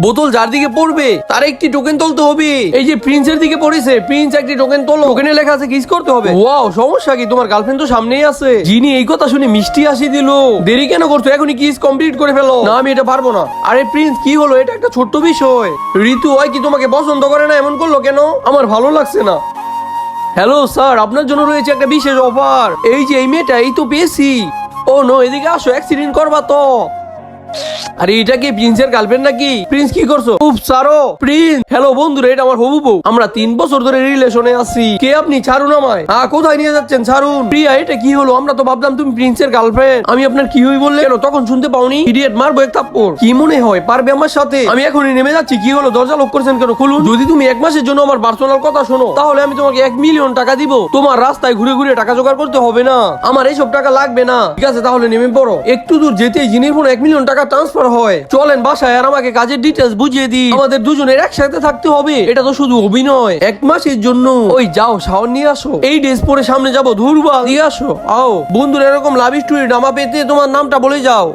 বোতল যার দিকে পড়বে তার একটি টোকেন তুলতে হবে। এই যে প্রিন্সের দিকে পড়েছে, প্রিন্স একটি টোকেন তোলো। টোকেনে লেখা আছে কিস করতে হবে। ওয়াও, সমস্যা কি? তোমার গার্লফ্রেন্ড তো সামনেই আছে। জিনি এই কথা শুনে মিষ্টি হাসি দিল। দেরি কেন করছো? এখনই কিস কমপ্লিট করে ফেলো। না, আমি এটা পারবো না। আরে প্রিন্স, কি হলো? এটা একটা ছোট্ট বিষয়। ঋতু হয় কি তোমাকে পছন্দ করে না? এমন করলো কেন? আমার ভালো লাগছে না। হ্যালো স্যার, আপনার জন্য রয়েছে একটা বিশেষ অফার। এই যে এই মেয়েটা, এই তো পেয়েছি। ও নো, এদিকে আসো, অ্যাক্সিডেন্ট করবা তো। আরে এটা কি প্রিন্সের গার্লফ্রেন্ড নাকি? প্রিন্স কি করছো? উফ সারো। প্রিন্স, হ্যালো বন্ধুরা, এটা আমার হবু বউ। আমরা 3 বছর ধরে রিলেশনে আছি। কে আপনি? ছাড়ুন আমায়। কোথায় নিয়ে যাচ্ছেন? ছাড়ুন। প্রিয়া, এটা কি হলো? আমরা তো ভাবলাম তুমি প্রিন্সের গার্লফ্রেন্ড। আমি আপনার কি হই বললে কেন? তখন শুনতে পাওনি? ইডিয়েট, মারবো এক থাপ্পড়। কি মনে হয় পারবে আমার সাথে? আমি এখনই নেমে যাচ্ছি। কি হলো? দরজা লক করছেন কেন? খুলুন। যদি তুমি 1 মাসের জন্য আমার পার্সোনাল কথা শোনো, তাহলে আমি তোমাকে 1 মিলিয়ন টাকা দিব। তোমার রাস্তায় ঘুরে ঘুরে টাকা জোগাড় করতে হবে না। আমার এইসব টাকা লাগবে না। ঠিক আছে, তাহলে নেমে পড়ো। একটু দূর যেতেই জিনির ফোনে 1 মিলিয়ন টাকা ট্রান্সফার হয়। চলেন বাসায়, আর আমাকে কাজের ডিটেলস বুঝিয়ে দিই। আমাদের দুজনের একসাথে থাকতে হবে। এটা তো শুধু অভিনয়, 1 মাসের জন্য। ওই যাও, শাওয়ার নিয়ে আসো। এই ড্রেস পরে সামনে যাবো, ধুরবা দিয়ে আসো। আও বন্ধুরা, এরকম লাভ স্টোরি নামা পেতে তোমার নামটা বলে যাও।